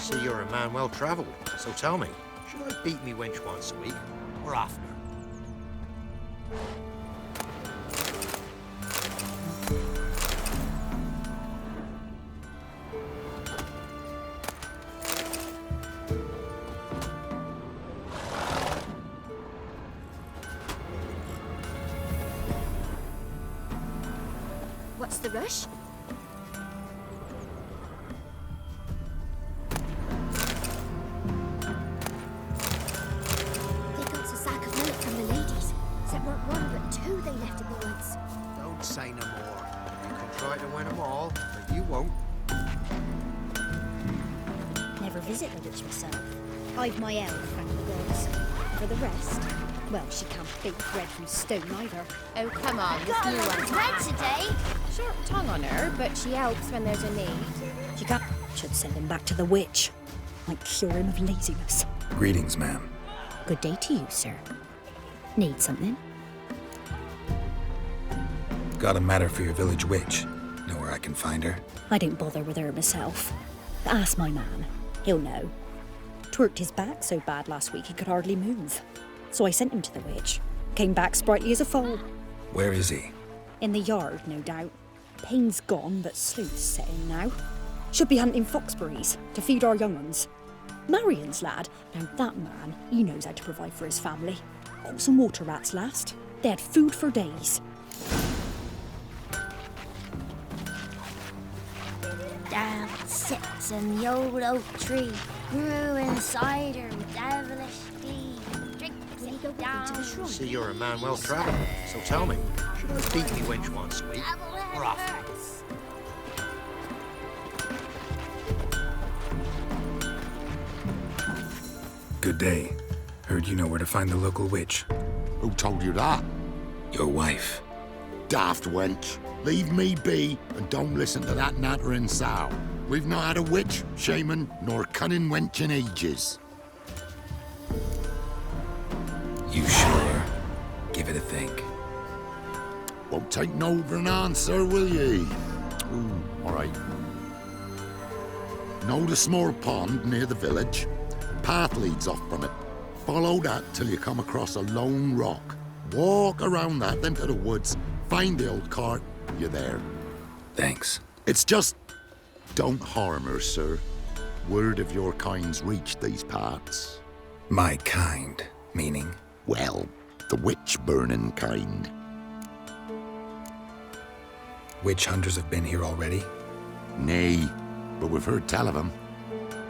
See, you're a man well travelled, so tell me, should I beat me wench once a week, or oftener? What's the rush? They got a sack of millet from the ladies. Said weren't one but two they left in the woods. Don't say no more. You can try to win them all, but you won't. Never visit the witch myself. I've my elf, thank the gods. For the rest, well, she can't bake bread from stone either. Oh, come on, this new one's bread today. Sharp tongue on her, but she helps when there's a need. She can't. Should send him back to the witch. Might cure him of laziness. Greetings, ma'am. Good day to you, sir. Need something? Got a matter for your village witch. Know where I can find her? I don't bother with her myself. Ask my man. He'll know. Twerked his back so bad last week he could hardly move. So I sent him to the witch. Came back sprightly as a foal. Where is he? In the yard, no doubt. Pain's gone, but sleuth's setting now. Should be hunting foxberries to feed our young ones. Marion's lad, now that man, he knows how to provide for his family. Got some water rats last. They had food for days. Down sits in the old oak tree, grew inside her with devilish glee. Drink it down. To the shrine. See, you're a man well travelled, so tell me, should I beat me wench once a week, or oftener? Good day. Heard you know where to find the local witch. Who told you that? Your wife. Daft wench. Leave me be and don't listen to that nattering sow. We've not had a witch, shaman, nor cunning wench in ages. You sure? Give it a think. Won't take no for an answer, will ye? Ooh, all right. Know the small pond near the village? Path leads off from it. Follow that till you come across a lone rock. Walk around that, then to the woods. Find the old cart. You're there. Thanks. It's just... don't harm her, sir. Word of your kind's reached these parts. My kind, meaning? Well, the witch-burning kind. Witch hunters have been here already? Nay, but we've heard tell of 'em.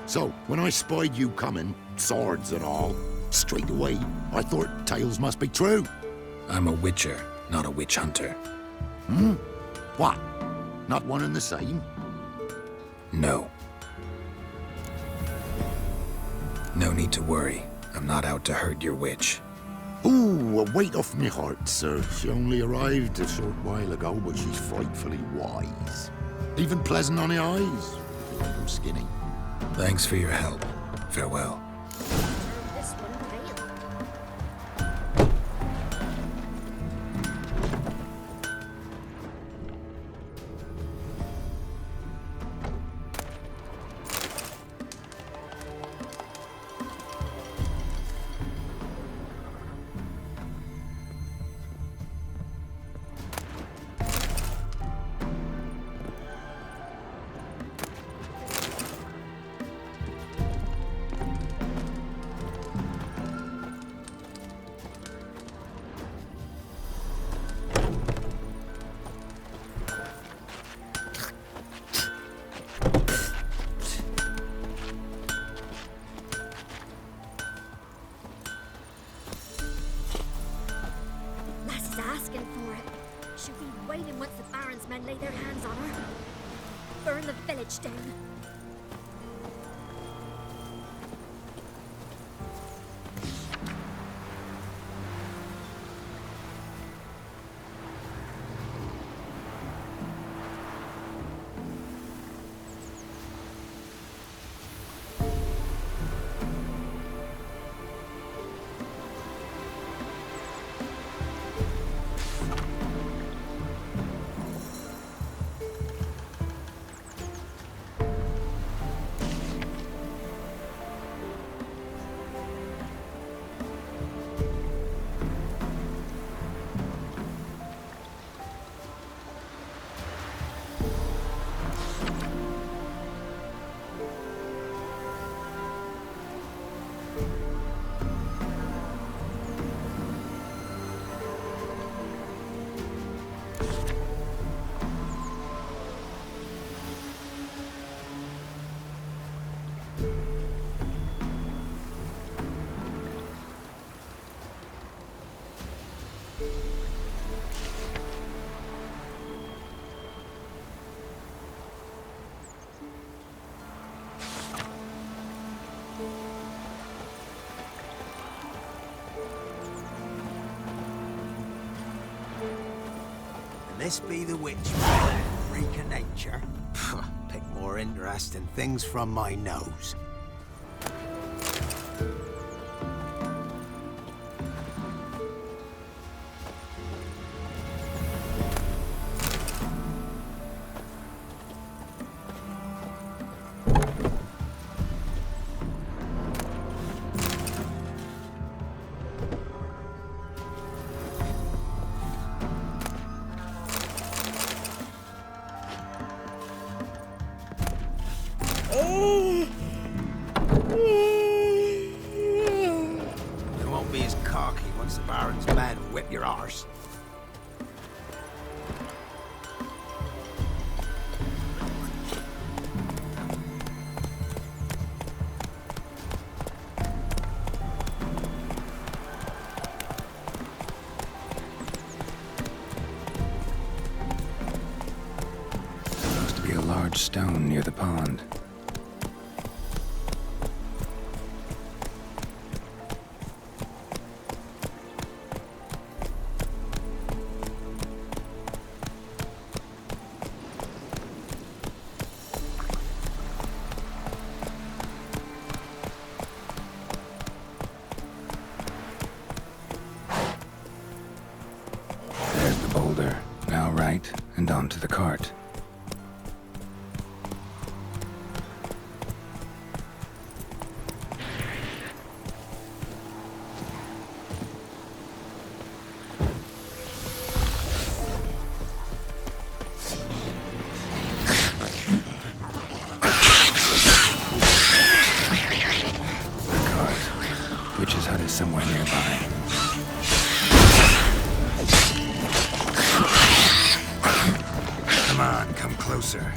So, when I spied you coming, swords and all, straight away, I thought tales must be true. I'm a witcher, not a witch hunter. Hmm? What? Not one and the same? No. No need to worry. I'm not out to hurt your witch. Ooh, a weight off me heart, sir. She only arrived a short while ago, but she's frightfully wise. Even pleasant on the eyes, if you like 'em skinny. Thanks for your help. Farewell. This one failed. Lass is asking for it. She'll be waiting once the Baron's men lay their hands on her. Burn the village down. This be the witch, man. Freak of nature. Pick more interesting things from my nose. You won't be as cocky once the Baron's men whip your arse. Supposed to be a large stone near the pond. There's the boulder. Now right, and onto the cart. The cart. Witch's hut is somewhere nearby. Come on, come closer.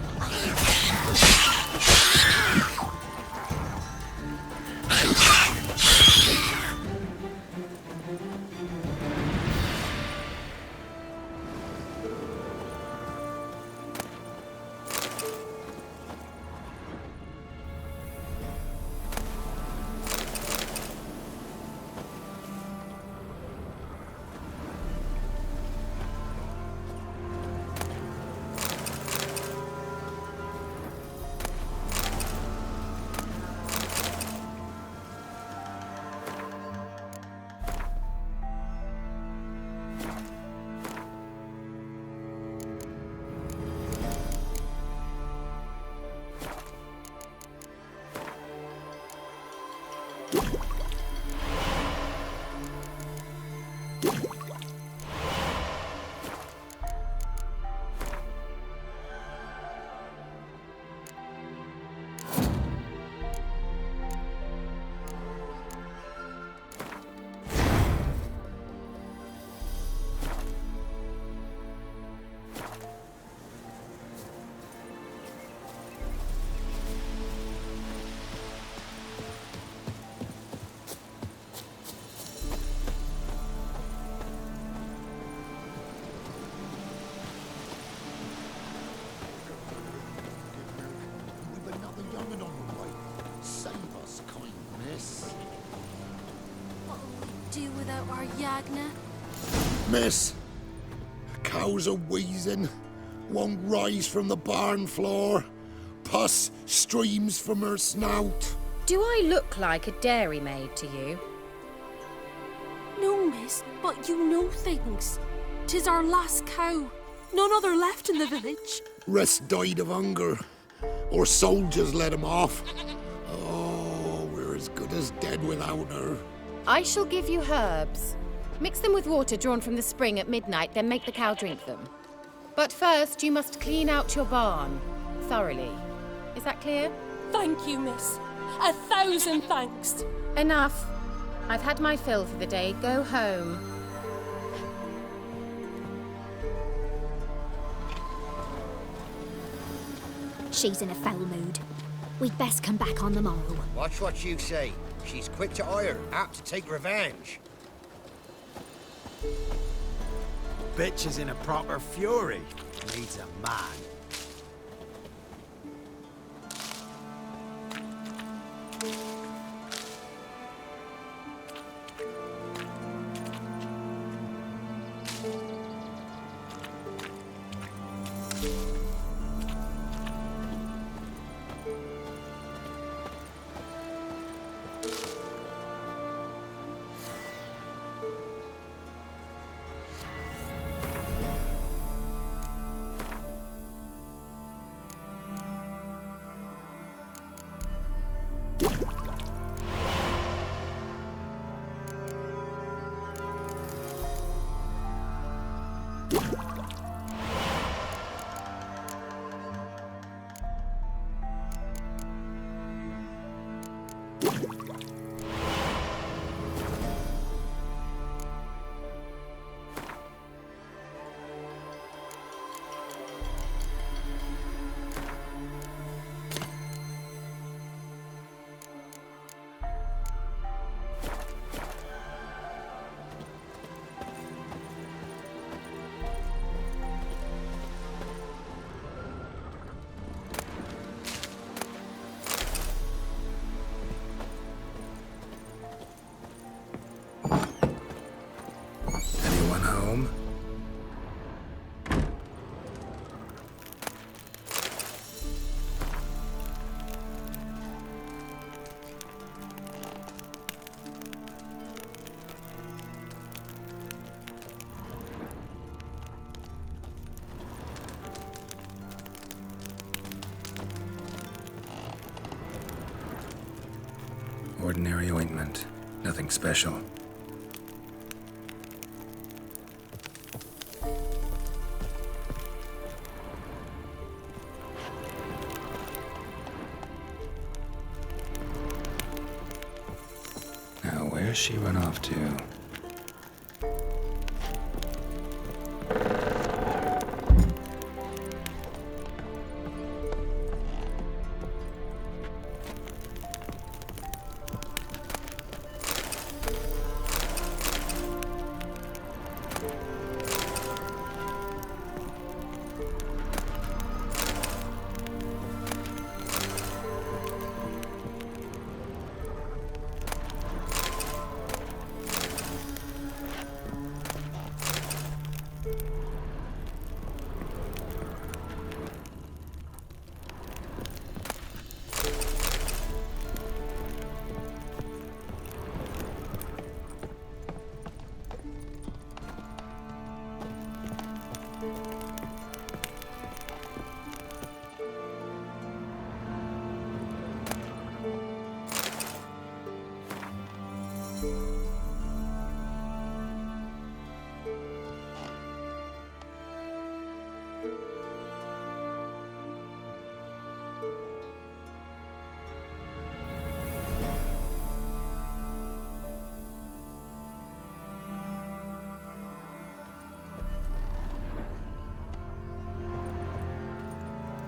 We've another young'un on the way. Save us, kind miss. What'll we do without our Yagna? Miss, cows are wheezing, won't rise from the barn floor. Pus streams from her snout. Do I look like a dairymaid to you? No, miss, but you know things. 'Tis our last cow. None other left in the village. Rest died of hunger, or soldiers let him off. Oh, we're as good as dead without her. I shall give you herbs. Mix them with water drawn from the spring at midnight, then make the cow drink them. But first, you must clean out your barn thoroughly. Is that clear? Thank you, miss. 1,000 thanks. Enough. I've had my fill for the day. Go home. She's in a foul mood. We'd best come back on the morrow. Watch what you say. She's quick to ire, apt to take revenge. Bitch is in a proper fury. Needs a man. Ordinary ointment. Nothing special. Now, where's she run off to?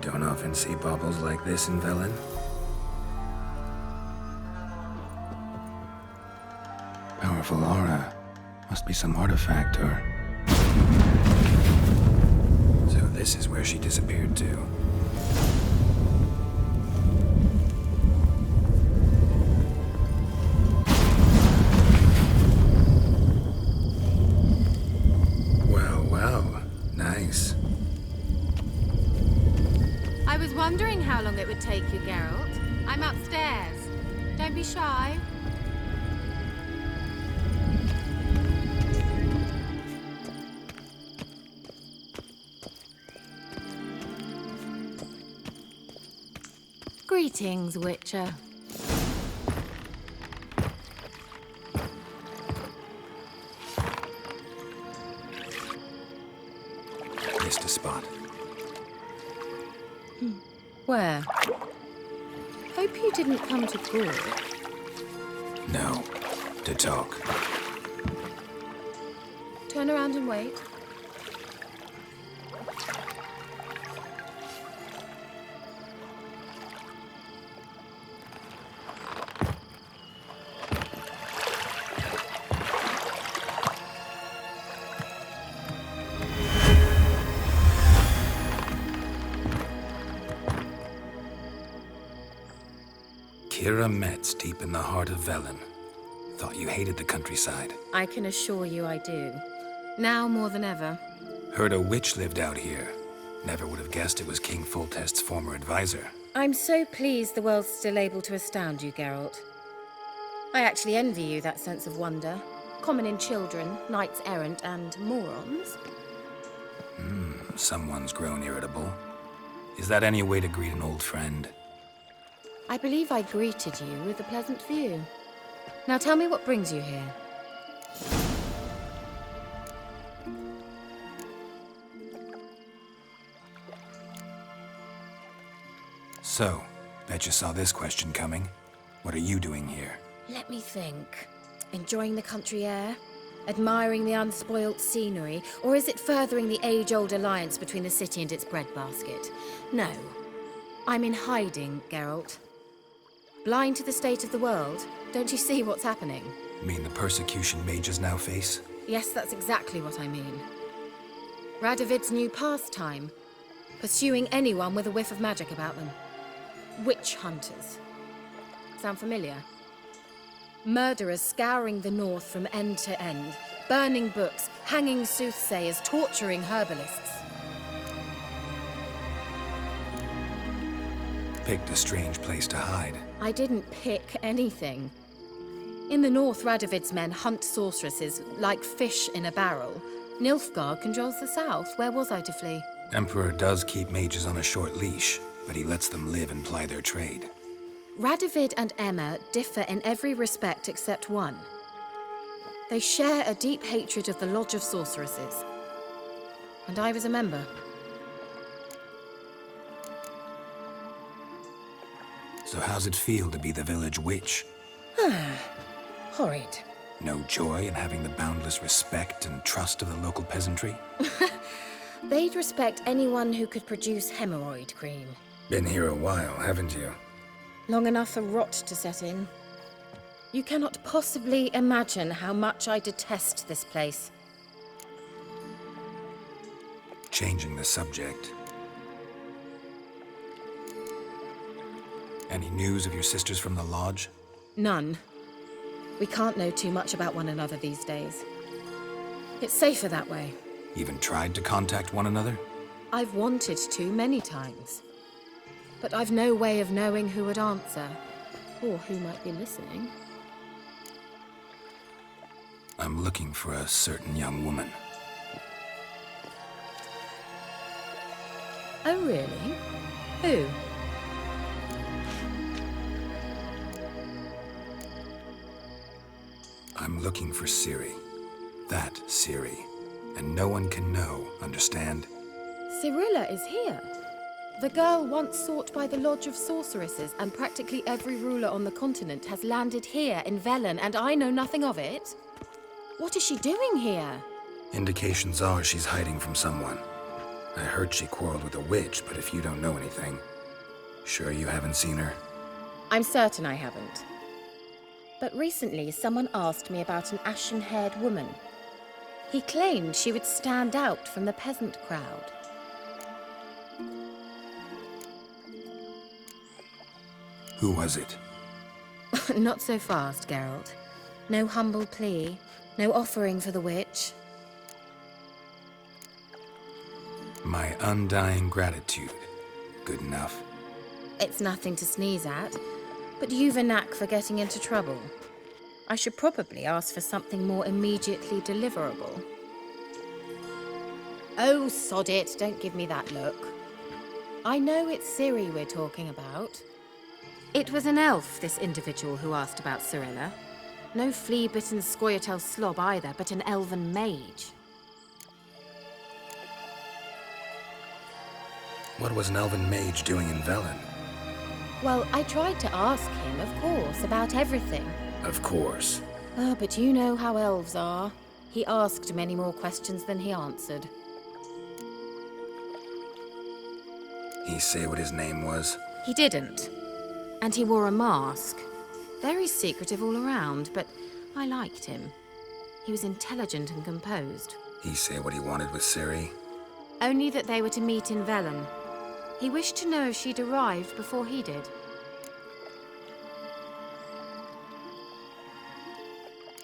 Don't often see baubles like this in Velen. Powerful aura. Must be some artifact or... So this is where she disappeared to. Well, nice. I was wondering how long it would take you, Geralt. I'm upstairs. Don't be shy. Greetings, Witcher. Missed a spot. Where? Hope you didn't come to court. No. To talk. Turn around and wait. Kira Metz, deep in the heart of Velen. Thought you hated the countryside. I can assure you I do. Now more than ever. Heard a witch lived out here. Never would have guessed it was King Foltest's former advisor. I'm so pleased the world's still able to astound you, Geralt. I actually envy you that sense of wonder. Common in children, knights errant, and morons. Someone's grown irritable. Is that any way to greet an old friend? I believe I greeted you with a pleasant view. Now tell me what brings you here. So, bet you saw this question coming. What are you doing here? Let me think. Enjoying the country air? Admiring the unspoilt scenery? Or is it furthering the age-old alliance between the city and its breadbasket? No. I'm in hiding, Geralt. Blind to the state of the world? Don't you see what's happening? Mean the persecution mages now face? Yes, that's exactly what I mean. Radovid's new pastime. Pursuing anyone with a whiff of magic about them. Witch hunters. Sound familiar? Murderers scouring the north from end to end. Burning books, hanging soothsayers, torturing herbalists. Picked a strange place to hide. I didn't pick anything. In the north, Radovid's men hunt sorceresses like fish in a barrel. Nilfgaard controls the south. Where was I to flee? Emperor does keep mages on a short leash, but he lets them live and ply their trade. Radovid and Emma differ in every respect except one. They share a deep hatred of the Lodge of Sorceresses. And I was a member. So how's it feel to be the village witch? Horrid. No joy in having the boundless respect and trust of the local peasantry? They'd respect anyone who could produce hemorrhoid cream. Been here a while, haven't you? Long enough for rot to set in. You cannot possibly imagine how much I detest this place. Changing the subject. Any news of your sisters from the lodge? None. We can't know too much about one another these days. It's safer that way. Even tried to contact one another? I've wanted to many times. But I've no way of knowing who would answer, or who might be listening. I'm looking for a certain young woman. Oh, really? Who? I'm looking for Ciri. That Ciri. And no one can know, understand? Cirilla is here. The girl once sought by the Lodge of Sorceresses, and practically every ruler on the continent has landed here in Velen, and I know nothing of it. What is she doing here? Indications are she's hiding from someone. I heard she quarreled with a witch, but if you don't know anything, sure you haven't seen her? I'm certain I haven't. But recently, someone asked me about an ashen-haired woman. He claimed she would stand out from the peasant crowd. Who was it? Not so fast, Geralt. No humble plea, no offering for the witch. My undying gratitude. Good enough. It's nothing to sneeze at, but you've a knack for getting into trouble. I should probably ask for something more immediately deliverable. Oh, sod it, don't give me that look. I know it's Ciri we're talking about. It was an elf, this individual who asked about Cirilla. No flea-bitten Scoia'tael slob either, but an elven mage. What was an elven mage doing in Velen? Well, I tried to ask him, of course, about everything. Of course. Oh, but you know how elves are. He asked many more questions than he answered. He say what his name was? He didn't. And he wore a mask. Very secretive all around, but I liked him. He was intelligent and composed. He say what he wanted with Ciri? Only that they were to meet in Velen. He wished to know if she'd arrived before he did.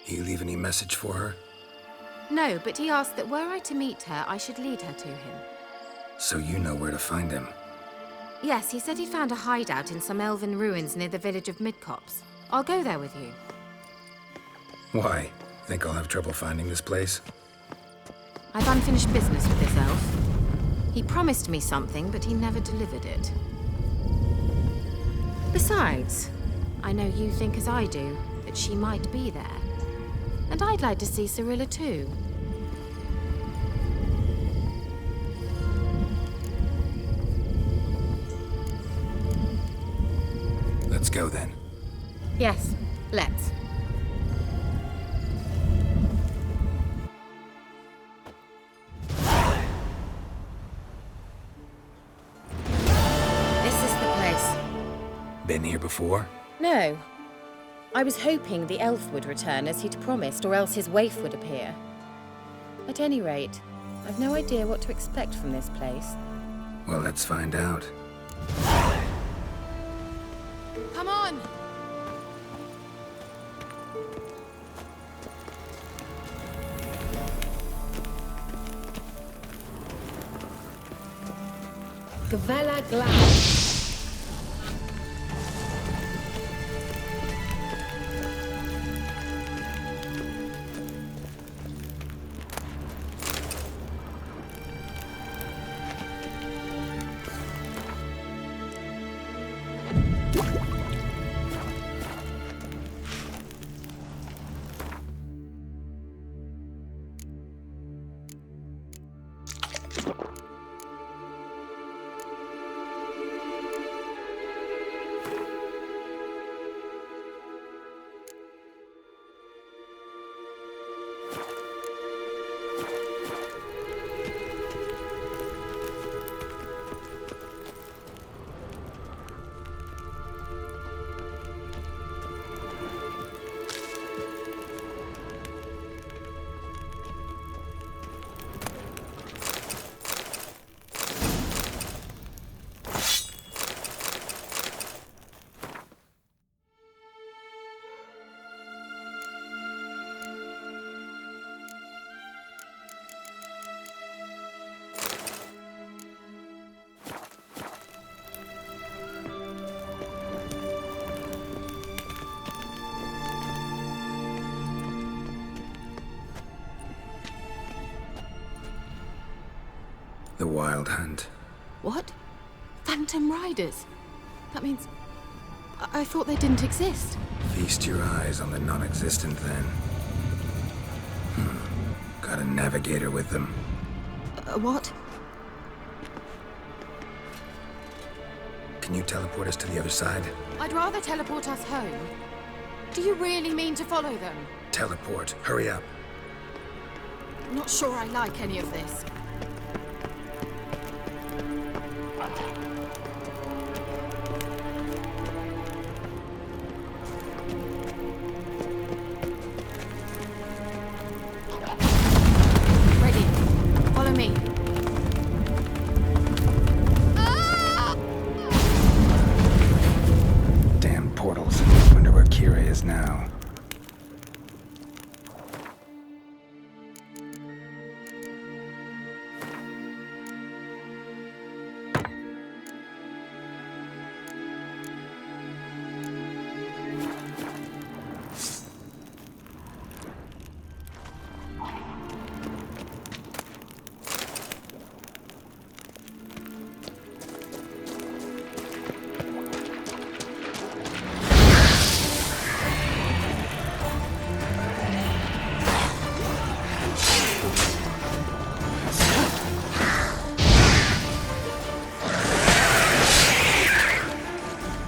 He leave any message for her? No, but he asked that were I to meet her, I should lead her to him. So you know where to find him? Yes, he said he found a hideout in some elven ruins near the village of Midcopse. I'll go there with you. Why? Think I'll have trouble finding this place? I've unfinished business with this elf. He promised me something, but he never delivered it. Besides, I know you think as I do, that she might be there. And I'd like to see Cirilla too. Let's go then. Yes, let's. This is the place. Been here before? No. I was hoping the elf would return as he'd promised, or else his waif would appear. At any rate, I've no idea what to expect from this place. Well, let's find out. Come on! Gavella Glass. The Wild Hunt. What? Phantom Riders? That means... I thought they didn't exist. Feast your eyes on the non-existent, then. Got a navigator with them. What? Can you teleport us to the other side? I'd rather teleport us home. Do you really mean to follow them? Teleport. Hurry up. I'm not sure I like any of this. Ready. Follow me. Damn portals. Wonder where Kira is now.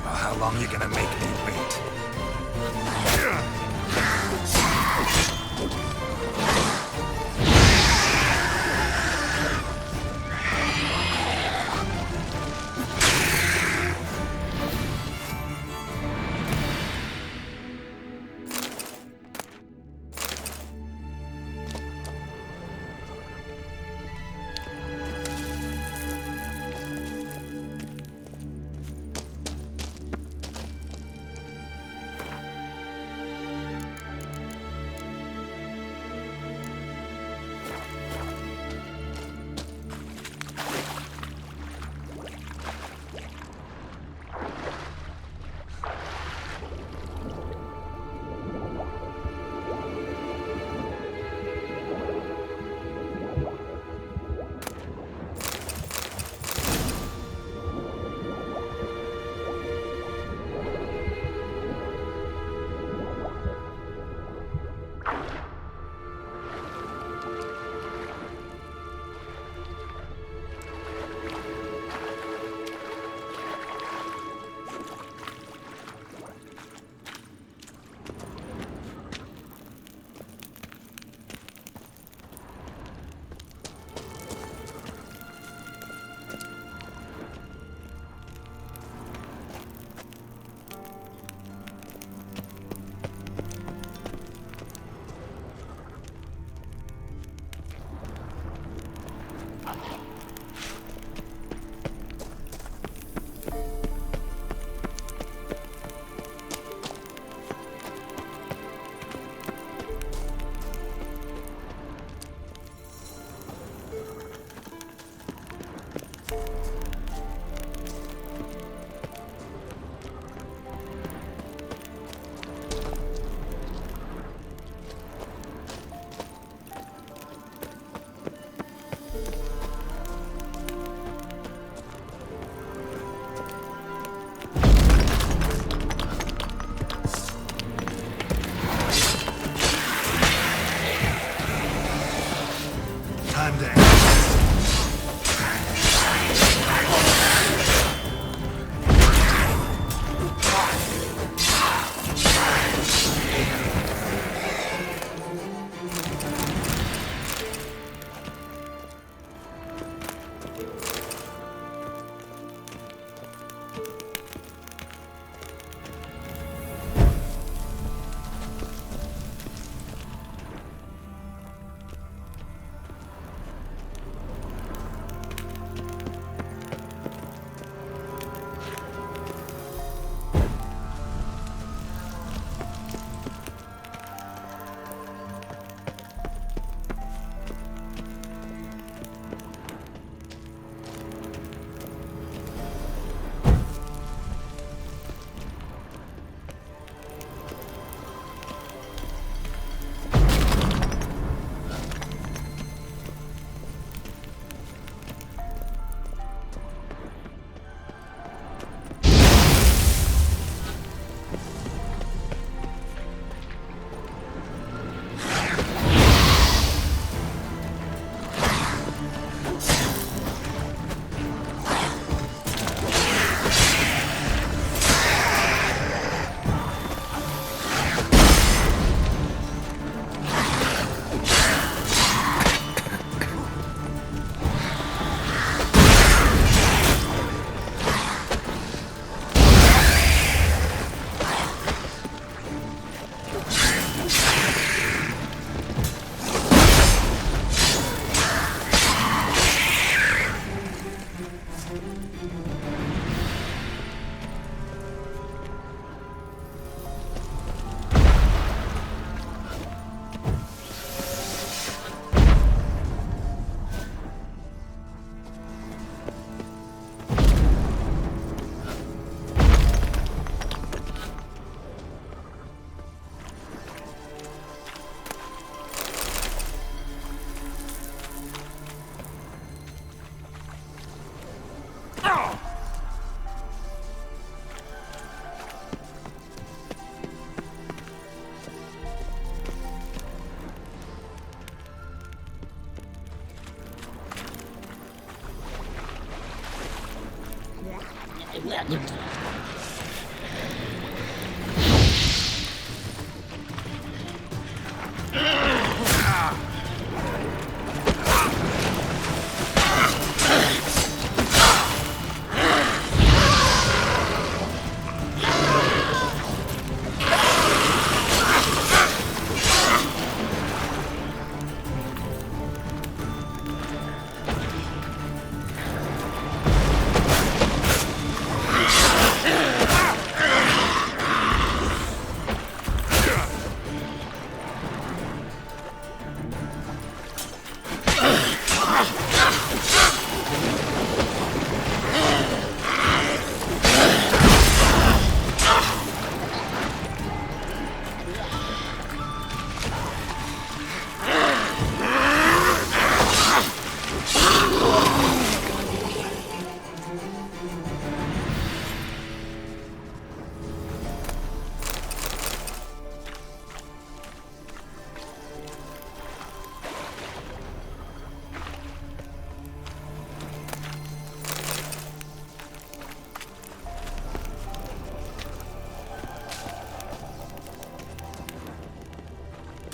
How long you gonna make me wait?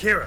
Kira!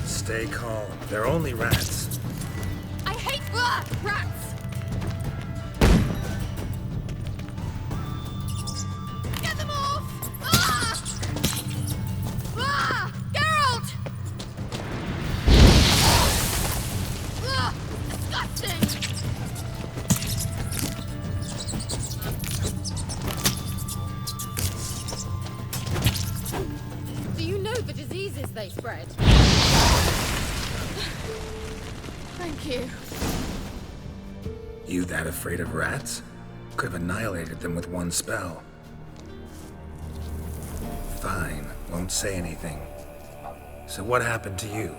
Stay calm. They're only rats. I hate rats! Get them off! Ah! Ah! Geralt! Ah! Disgusting! Do you know the diseases they spread? Thank you. You that afraid of rats? Could have annihilated them with one spell. Fine, won't say anything. So what happened to you?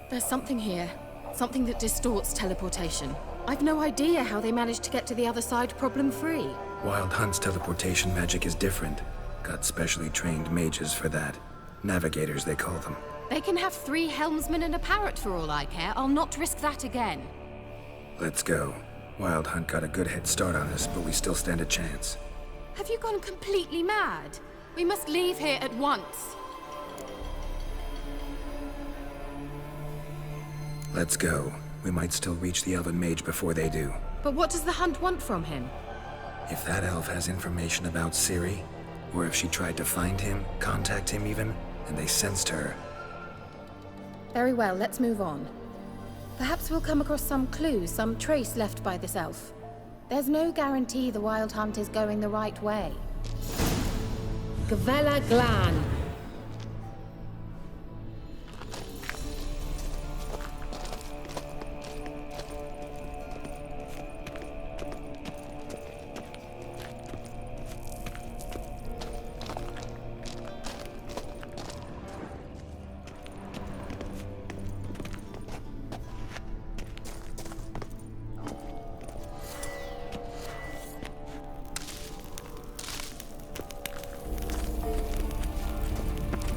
There's something here. Something that distorts teleportation. I've no idea how they managed to get to the other side problem-free. Wild Hunt's teleportation magic is different. Got specially trained mages for that. Navigators, they call them. They can have 3 helmsmen and a parrot for all I care. I'll not risk that again. Let's go. Wild Hunt got a good head start on us, but we still stand a chance. Have you gone completely mad? We must leave here at once. Let's go. We might still reach the Elven Mage before they do. But what does the Hunt want from him? If that elf has information about Ciri, or if she tried to find him, contact him even, and they sensed her. Very well, let's move on. Perhaps we'll come across some clue, some trace left by this elf. There's no guarantee the Wild Hunt is going the right way. Gavella Glan.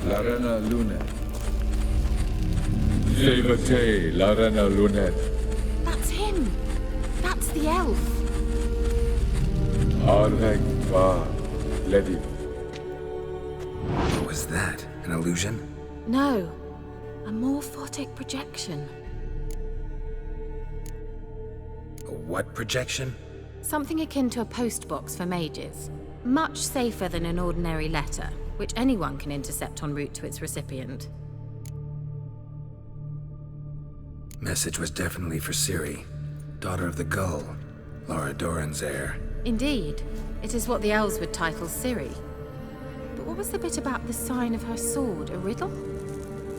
Larena Lunet. Levate, Larena Lunet. That's him! That's the elf! Arvek Va Ledin. What was that? An illusion? No, a morphotic projection. A what projection? Something akin to a postbox for mages. Much safer than an ordinary letter, which anyone can intercept en route to its recipient. Message was definitely for Ciri, daughter of the Gull, Laura Doran's heir. Indeed, it is what the elves would title Ciri. But what was the bit about the sign of her sword? A riddle?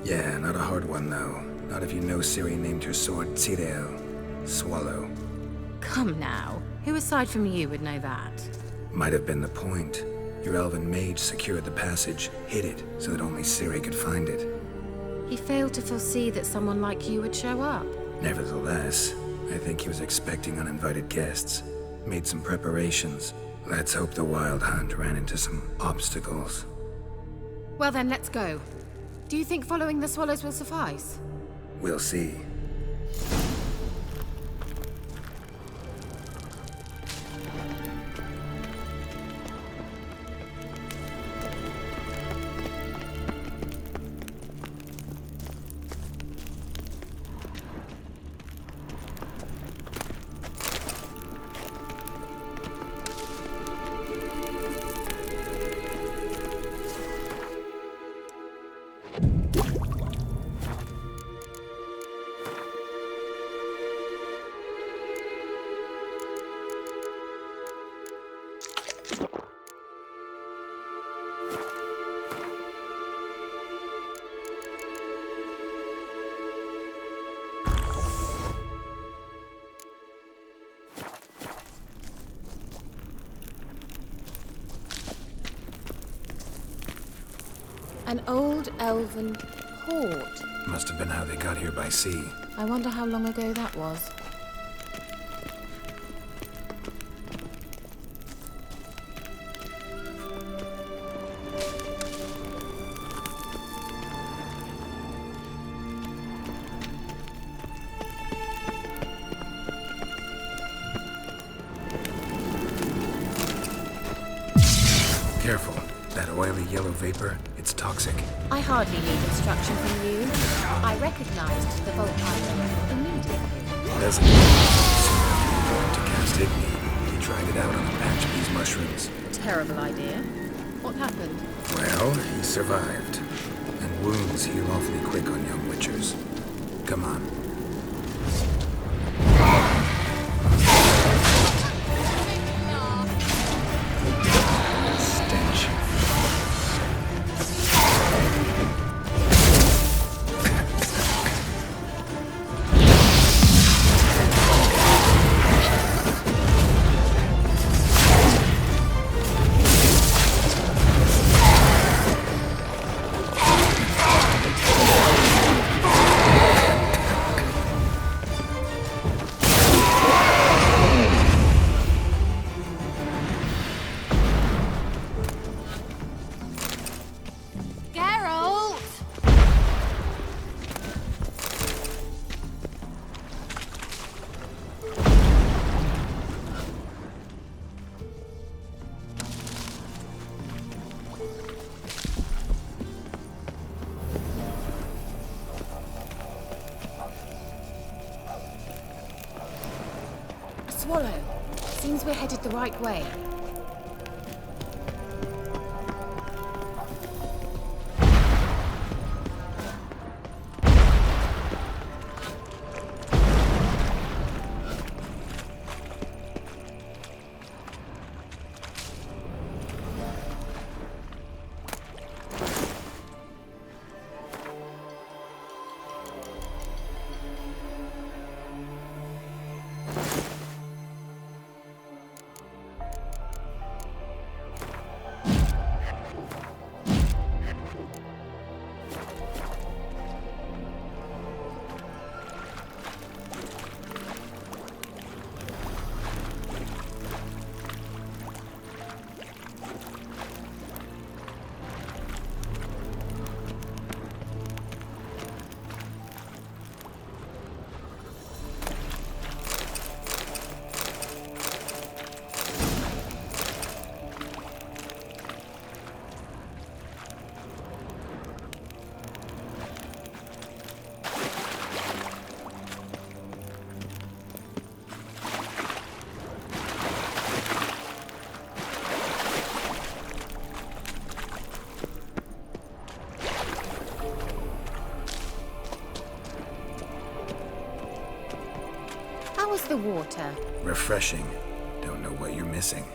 Yeah, not a hard one though. Not if you know Ciri named her sword Tirel, swallow. Come now, who aside from you would know that? Might have been the point. Your elven mage secured the passage, hid it, so that only Ciri could find it. He failed to foresee that someone like you would show up. Nevertheless, I think he was expecting uninvited guests. Made some preparations. Let's hope the Wild Hunt ran into some obstacles. Well then, let's go. Do you think following the swallows will suffice? We'll see. An old elven port. Must have been how they got here by sea. I wonder how long ago that was. Careful. That oily yellow vapor, it's toxic. I hardly need instruction from you. I recognized the vault hideaway immediately. Doesn't to cast Igni. He tried it out on a patch of these mushrooms. Terrible idea. What happened? Well, he survived. And wounds heal awfully quick on young witchers. Come on. Stench. Swallow. Seems we're headed the right way. the water? Refreshing. Don't know what you're missing.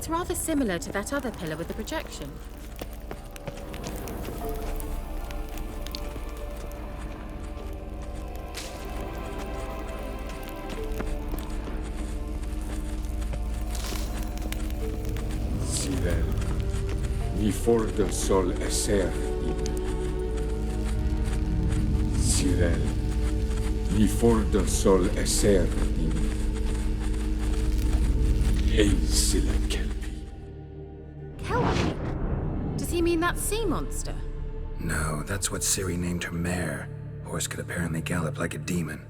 It's rather similar to that other pillar with the projection. Sirel, ni fordo sol esser in. Sirel, ni fordo sol esser in. Eisila kelpi. Kelpie? Does he mean that sea monster? No, that's what Ciri named her mare. Horse could apparently gallop like a demon.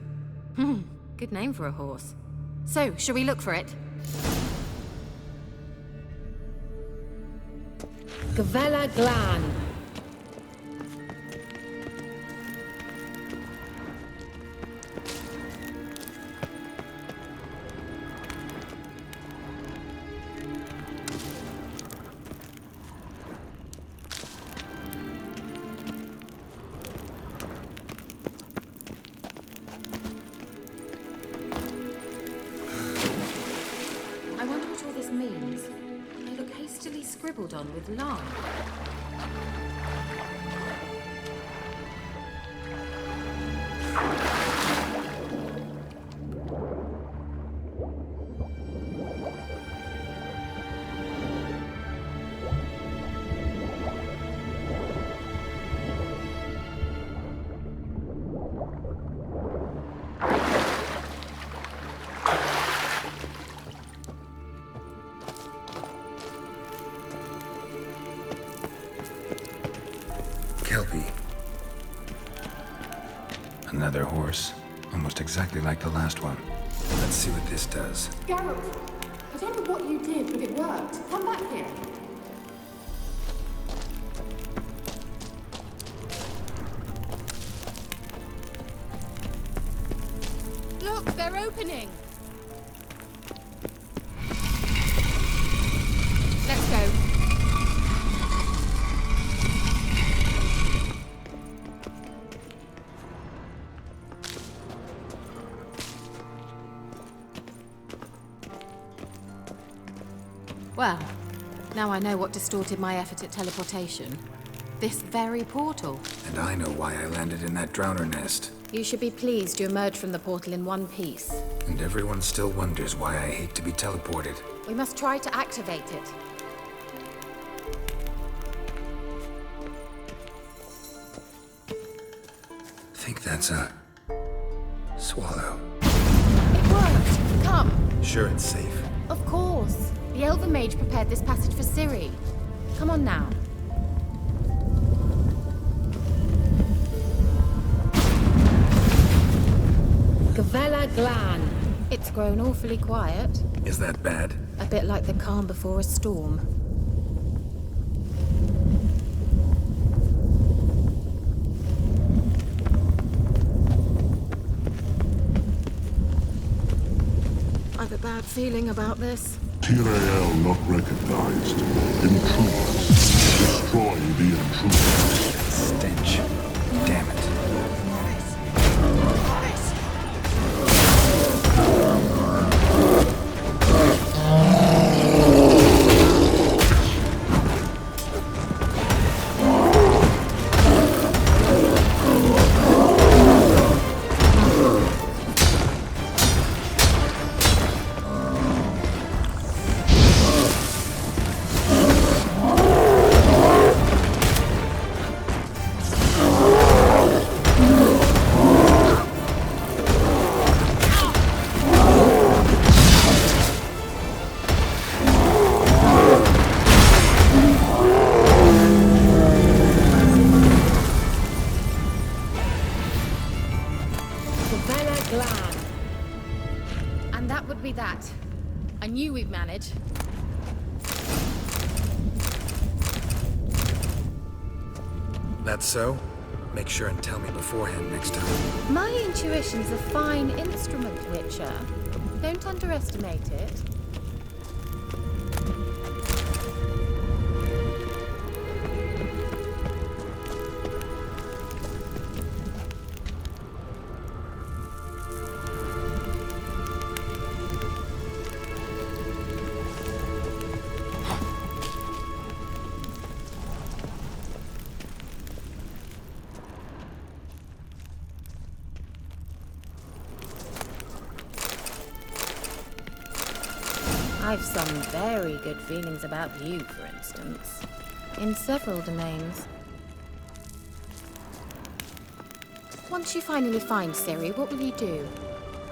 Good name for a horse. So, shall we look for it? Gavella Glan. I wonder what all this means. They look hastily scribbled on with lime. Kelpie. Another horse. Almost exactly like the last one. Let's see what this does. Geralt, I don't know what you did, but it worked. Come back here. Look, they're opening! Let's go. Well, now I know what distorted my effort at teleportation. This very portal. And I know why I landed in that drowner nest. You should be pleased you emerged from the portal in one piece. And everyone still wonders why I hate to be teleported. We must try to activate it. Think that's a swallow. It worked! Come! Sure it's safe. Of course. The Elven Mage prepared this passage for Ciri. Come on now. Gavella Glan. It's grown awfully quiet. Is that bad? A bit like the calm before a storm. I've a bad feeling about this. Tyrael not recognized. Intruders. Destroy the intruders. Stench. Damn it. And that would be that. I knew we'd manage. That's so? Make sure and tell me beforehand next time. My intuition's a fine instrument, Witcher. Don't underestimate it. I've some very good feelings about you, for instance. In several domains. Once you finally find Ciri, what will you do?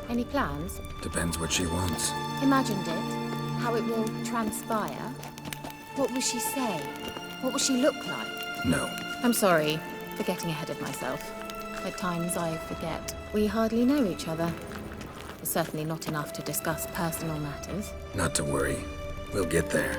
Any plans? Depends what she wants. Imagined it? How it will transpire? What will she say? What will she look like? No. I'm sorry for getting ahead of myself. At times I forget. We hardly know each other. Certainly not enough to discuss personal matters. Not to worry. We'll get there.